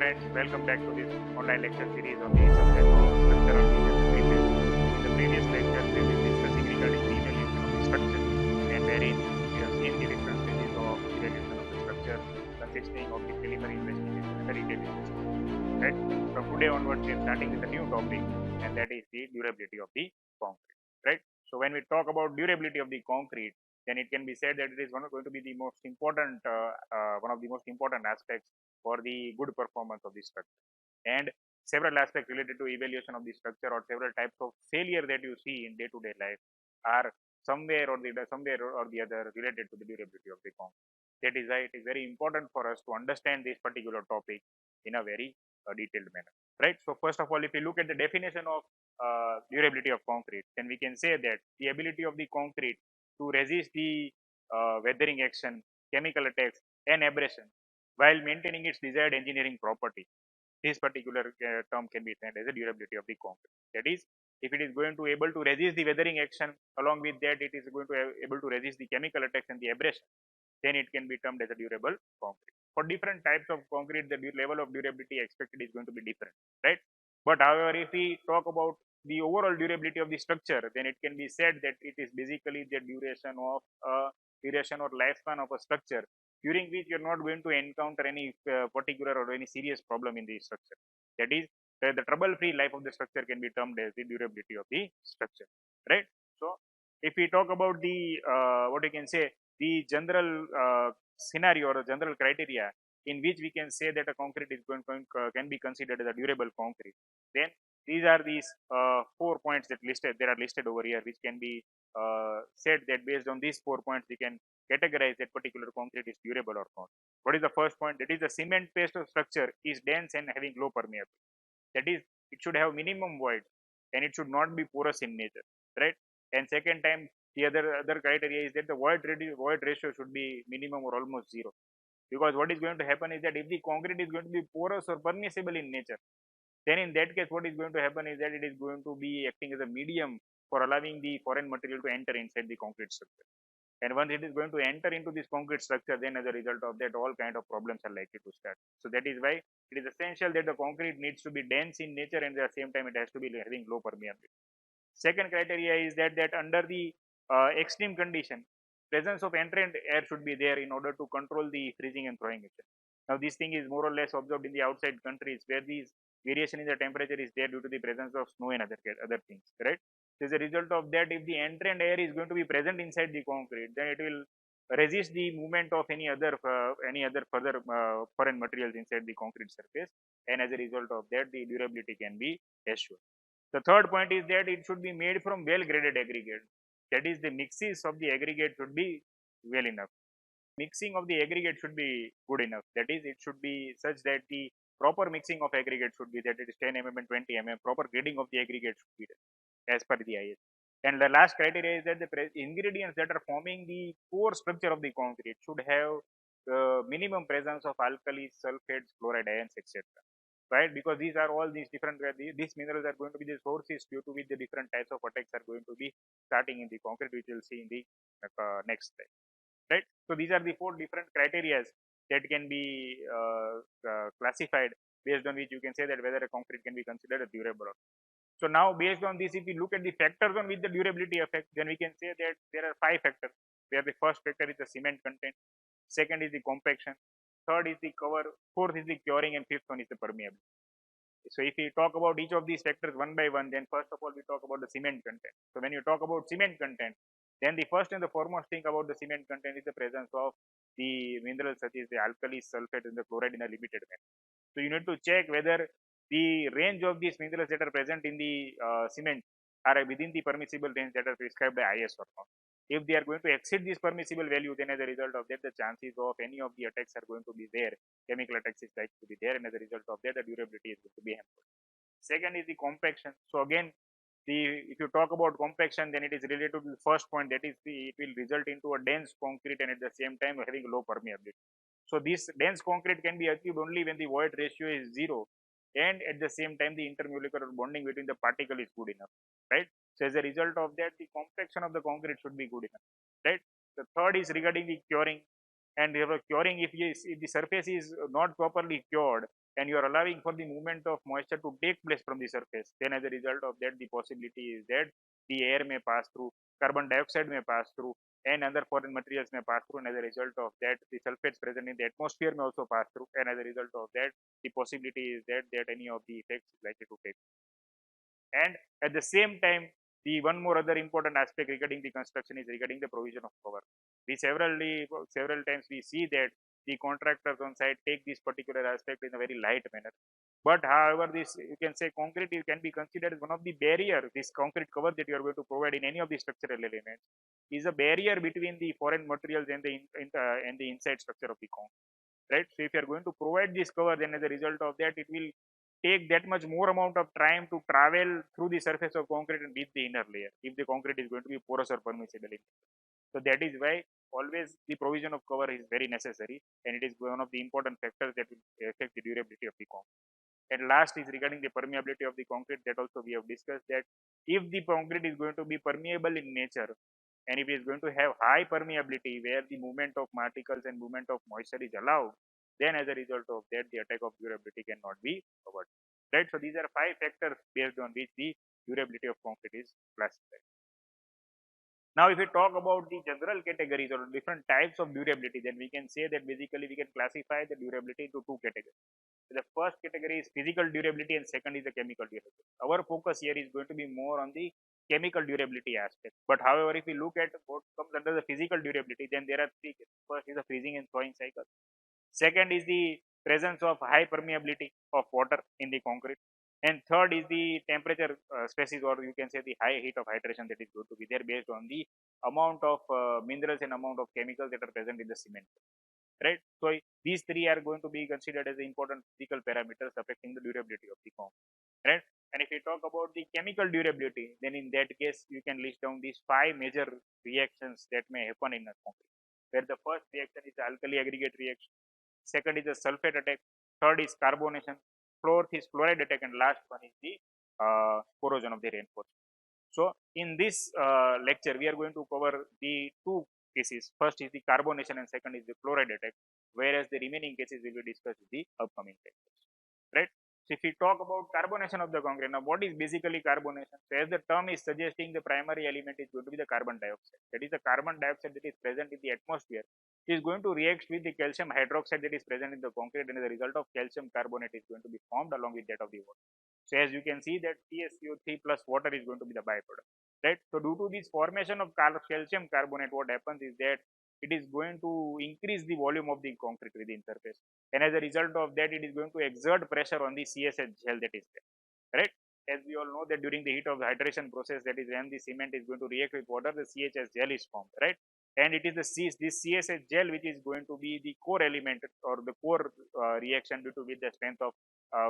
friends, welcome back to this online lecture series on the subject of structural features. In the previous lecture, we were discussing regarding the evaluation of the structure, and wherein we have seen the different stages of evaluation of the structure consisting of the preliminary investigation and the detailed investigation. Right? From today onwards, we are starting with a new topic, and that is the durability of the concrete. Right? So when we talk about durability of the concrete, then it can be said that it is going to be the most important, one of the most important aspects for the good performance of the structure. And several aspects related to evaluation of the structure or several types of failure that you see in day-to-day life are somewhere or the other related to the durability of the concrete. That is why it is very important for us to understand this particular topic in a very detailed manner. Right. So first of all, if you look at the definition of durability of concrete, then we can say that the ability of the concrete to resist the weathering action, chemical attacks, and abrasion while maintaining its desired engineering property. This particular term can be said as a durability of the concrete. That is, if it is going to able to resist the weathering action, along with that it is going to able to resist the chemical attacks and the abrasion, then it can be termed as a durable concrete. For different types of concrete, the level of durability expected is going to be different, right? But however, if we talk about the overall durability of the structure, then it can be said that it is basically the duration or lifespan of a structure during which you're not going to encounter any particular or any serious problem in the structure. That is, the trouble-free life of the structure can be termed as the durability of the structure, right? So, if we talk about the what you can say, the general scenario or general criteria in which we can say that a concrete is can be considered as a durable concrete, then these are these 4 points that are listed over here, which can be said that based on these 4 points we can categorize that particular concrete is durable or not. What is the first point? That is, the cement paste of structure is dense and having low permeability. That is, it should have minimum void and it should not be porous in nature, right? And second time, the other criteria is that the void ratio should be minimum or almost zero. Because what is going to happen is that if the concrete is going to be porous or permeable in nature, then in that case what is going to happen is that it is going to be acting as a medium for allowing the foreign material to enter inside the concrete structure. And once it is going to enter into this concrete structure, then as a result of that, all kind of problems are likely to start. So that is why it is essential that the concrete needs to be dense in nature and at the same time it has to be having low permeability. Second criteria is that under the extreme condition, presence of entrant air should be there in order to control the freezing and thawing action. Now this thing is more or less observed in the outside countries where these variation in the temperature is there due to the presence of snow and other things, right? So as a result of that, if the entrant air is going to be present inside the concrete, then it will resist the movement of any other further foreign materials inside the concrete surface, and as a result of that, the durability can be assured. The third point is that it should be made from well graded aggregate. That is, the mixes of the aggregate should be well enough. Mixing of the aggregate should be good enough. That is, it should be such that the proper mixing of aggregate should be that it is 10 mm and 20 mm. Proper grading of the aggregate should be done as per the IS. And the last criteria is that the ingredients that are forming the core structure of the concrete should have the minimum presence of alkalis, sulfates, chloride ions, etc. Right? Because these are all these different, these minerals are going to be the sources due to which the different types of attacks are going to be starting in the concrete, which we'll see in the next slide. Right? So these are the 4 different criteria that can be classified, based on which you can say that whether a concrete can be considered a durable or not. So now based on this, if we look at the factors on which the durability affects, then we can say that there are 5 factors, where the first factor is the cement content, second is the compaction, third is the cover, fourth is the curing, and fifth one is the permeability. So if we talk about each of these factors one by one, then first of all we talk about the cement content. So when you talk about cement content, then the first and the foremost thing about the cement content is the presence of the minerals such as the alkali, sulfate, and the chloride in a limited manner. So you need to check whether the range of these minerals that are present in the cement are within the permissible range that are prescribed by IS or not. If they are going to exceed this permissible value, then as a result of that, the chances of any of the attacks are going to be there. Chemical attacks is likely to be there, and as a result of that, the durability is going to be hampered. Second is the compaction. So again, if you talk about compaction, then it is related to the first point, that is it will result into a dense concrete and at the same time having low permeability. So this dense concrete can be achieved only when the void ratio is zero, and at the same time the intermolecular bonding between the particle is good enough, right? So as a result of that, the compaction of the concrete should be good enough, right? The third is regarding the curing, and curing, if the surface is not properly cured, and you are allowing for the movement of moisture to take place from the surface, then as a result of that, the possibility is that the air may pass through, carbon dioxide may pass through, and other foreign materials may pass through, and as a result of that, the sulfates present in the atmosphere may also pass through, and as a result of that, the possibility is that any of the effects is likely to take. And at the same time, the one more other important aspect regarding the construction is regarding the provision of cover. We several times we see that the contractors on site take this particular aspect in a very light manner. But however, this you can say concrete can be considered as one of the barrier. This concrete cover that you are going to provide in any of the structural elements is a barrier between the foreign materials and and the inside structure of the concrete. Right. So if you are going to provide this cover, then as a result of that, it will take that much more amount of time to travel through the surface of concrete and beat the inner layer if the concrete is going to be porous or permeable. So that is why always the provision of cover is very necessary, and it is one of the important factors that will affect the durability of the concrete. And last is regarding the permeability of the concrete, that also we have discussed that if the concrete is going to be permeable in nature, and if it is going to have high permeability where the movement of particles and movement of moisture is allowed, then as a result of that, the attack of durability cannot be covered. Right. So these are 5 factors based on which the durability of concrete is classified. Now, if we talk about the general categories or different types of durability, then we can say that basically we can classify the durability into 2 categories. So the first category is physical durability and second is the chemical durability. Our focus here is going to be more on the chemical durability aspect. But however, if we look at what comes under the physical durability, then there are 3 cases. First is the freezing and thawing cycle. Second is the presence of high permeability of water in the concrete. And third is the temperature stresses, or you can say the high heat of hydration that is going to be there based on the amount of minerals and amount of chemicals that are present in the cement. Right. So these 3 are going to be considered as the important physical parameters affecting the durability of the concrete. Right. And if we talk about the chemical durability, then in that case you can list down these 5 major reactions that may happen in a concrete. Where the first reaction is the alkali aggregate reaction. Second is the sulfate attack. Third is carbonation. Fourth is fluoride attack, and last one is the corrosion of the reinforcement. So in this lecture, we are going to cover the 2 cases. First is the carbonation and second is the fluoride attack, whereas the remaining cases will be discussed in the upcoming lectures. Right. So if we talk about carbonation of the concrete, now what is basically carbonation? So as the term is suggesting, the primary element is going to be the carbon dioxide. That is the carbon dioxide that is present in the atmosphere is going to react with the calcium hydroxide that is present in the concrete, and as a result of calcium carbonate is going to be formed along with that of the water. So as you can see that CaCO3 plus water is going to be the byproduct, right? So due to this formation of calcium carbonate, what happens is that it is going to increase the volume of the concrete within surface, and as a result of that, it is going to exert pressure on the CSH gel that is there, right? As we all know that during the heat of the hydration process, that is when the cement is going to react with water, the CHS gel is formed, right? And it is this CSH gel which is going to be the core element or the core reaction due to which the strength of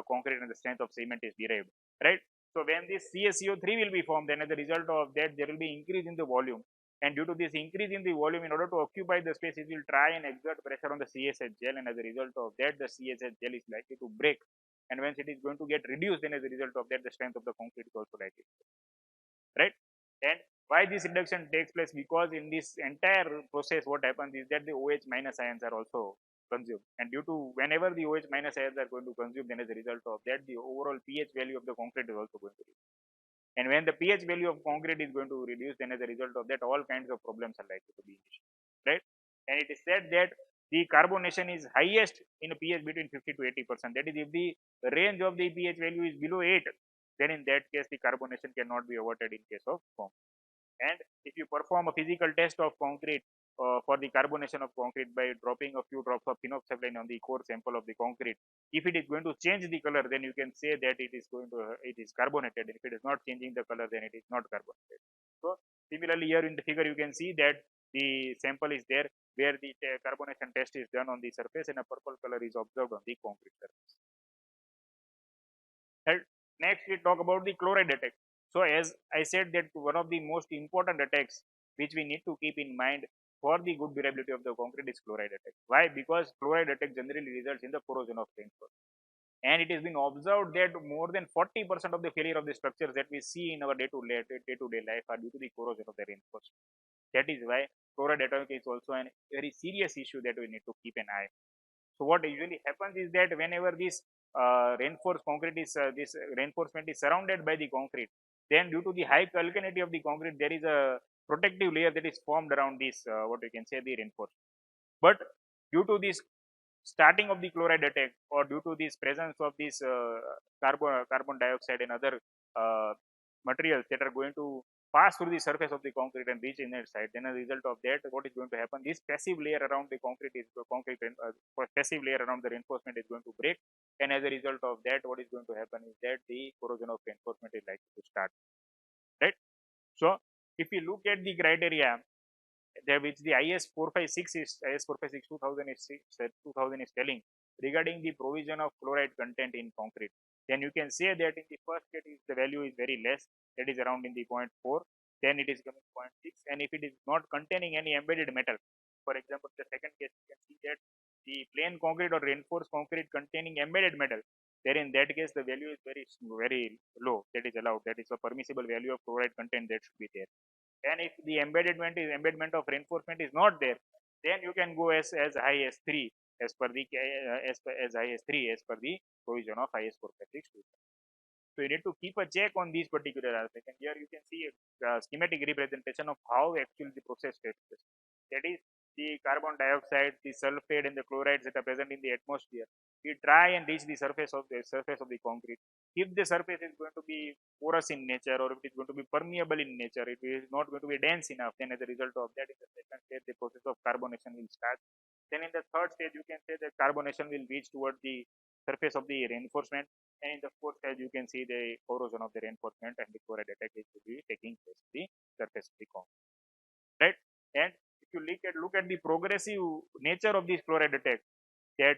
concrete and the strength of cement is derived, right? So when this CaCO3 will be formed, then as a result of that, there will be increase in the volume. And due to this increase in the volume, in order to occupy the space, it will try and exert pressure on the CSH gel, and as a result of that, the CSH gel is likely to break. And once it is going to get reduced, then as a result of that, the strength of the concrete is also likely to, right? And why this reduction takes place? Because in this entire process, what happens is that the OH minus ions are also consumed, and due to whenever the OH minus ions are going to consume, then as a result of that, the overall pH value of the concrete is also going to reduce. And when the pH value of concrete is going to reduce, then as a result of that, all kinds of problems are likely to be initiated, right? And it is said that the carbonation is highest in a pH between 50 to 80%. That is, if the range of the pH value is below 8, then in that case, the carbonation cannot be avoided in case of concrete. And if you perform a physical test of concrete for the carbonation of concrete by dropping a few drops of phenoxyetylene on the core sample of the concrete, if it is going to change the color, then you can say that it is carbonated. If it is not changing the color, then it is not carbonated. So similarly, here in the figure, you can see that the sample is there where the carbonation test is done on the surface and a purple color is observed on the concrete surface. And next, we talk about the chloride attack. So as I said that one of the most important attacks which we need to keep in mind for the good durability of the concrete is chloride attack. Why? Because chloride attack generally results in the corrosion of reinforcement. And it has been observed that more than 40% of the failure of the structures that we see in our day-to-day life are due to the corrosion of the reinforcement. That is why chloride attack is also a very serious issue that we need to keep an eye. So what usually happens is that whenever this reinforced concrete is this reinforcement is surrounded by the concrete, then due to the high alkalinity of the concrete, there is a protective layer that is formed around this what you can say the reinforcement. But due to this starting of the chloride attack, or due to this presence of this carbon dioxide and other uh, materials that are going to pass through the surface of the concrete and reach in its side, then as a result of that, what is going to happen, this passive layer around the concrete is passive layer around the reinforcement is going to break, and as a result of that, what is going to happen is that the corrosion of reinforcement is likely to start, right? So if you look at the criteria there which the IS 456 is IS 456 2000 is 2000 is telling regarding the provision of chloride content in concrete, then you can say that in the first case the value is very less, that is around in the 0.4, then it is coming 0.6, and if it is not containing any embedded metal, for example the second case you can see that the plain concrete or reinforced concrete containing embedded metal, there in that case the value is very low, that is allowed, that is a permissible value of chloride content that should be there. And if the embedment of reinforcement is not there, then you can go as high as 3 as per the as high as 3 as per the provision of IS 456. So you need to keep a check on these particular aspects. And here you can see a schematic representation of how actually the process takes place. That is the carbon dioxide, the sulfate, and the chlorides that are present in the atmosphere. We try and reach the surface of the concrete. If the surface is going to be porous in nature, or if it is going to be permeable in nature, it is not going to be dense enough, then as a result of that, in the second stage, the process of carbonation will start. Then in the third stage, you can say that carbonation will reach towards the surface of the reinforcement, and in the fourth stage, you can see the corrosion of the reinforcement and the chloride attack is to be taking place at the surface of the concrete, right? And if you look at the progressive nature of this chloride attack, that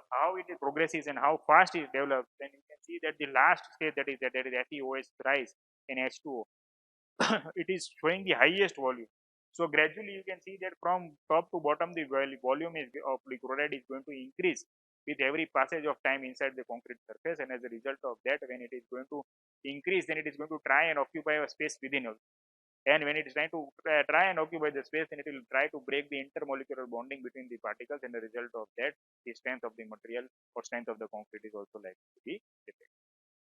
how it progresses and how fast it develops, then you can see that the last stage, that is FeOH rise in H2O, it is showing the highest volume. So gradually you can see that from top to bottom the volume is of the chloride is going to increase with every passage of time inside the concrete surface, and as a result of that, when it is going to increase, then it is going to try and occupy a space within it. And when it is trying to try and occupy the space, then it will try to break the intermolecular bonding between the particles, and the result of that, the strength of the material or strength of the concrete is also likely to be affected,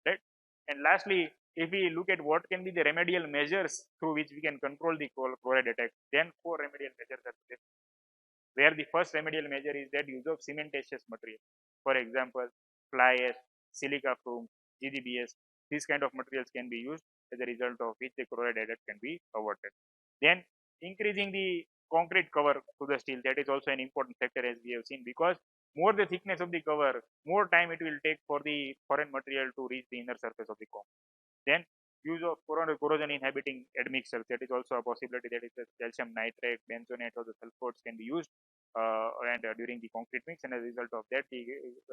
right? And lastly, if we look at what can be the remedial measures through which we can control the chloride attack, then 4 remedial measures are there, where the first remedial measure is that use of cementitious material. For example, fly ash, silica foam, GDBS, these kind of materials can be used, as a result of which the chloride attack can be avoided. Then increasing the concrete cover to the steel, that is also an important factor, as we have seen, because more the thickness of the cover, more time it will take for the foreign material to reach the inner surface of the concrete. Then use of corrosion inhibiting admixtures, that is also a possibility, that is the calcium nitrate, benzonate, or the sulfates can be used and during the concrete mix, and as a result of that, the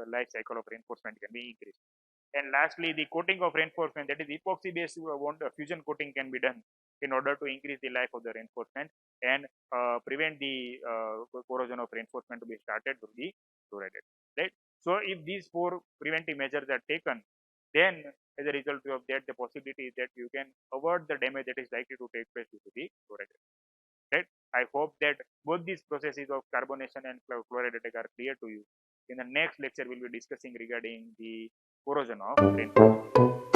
life cycle of reinforcement can be increased. And lastly, the coating of reinforcement, that is epoxy based fusion coating can be done in order to increase the life of the reinforcement and prevent the corrosion of reinforcement to be started to be chloride, right? So if these 4 preventive measures are taken, then as a result of that, the possibility is that you can avoid the damage that is likely to take place due to the chloride, right? I hope that both these processes of carbonation and chloride attack are clear to you. In the next lecture, we'll be discussing regarding the corrosion of reinforcement.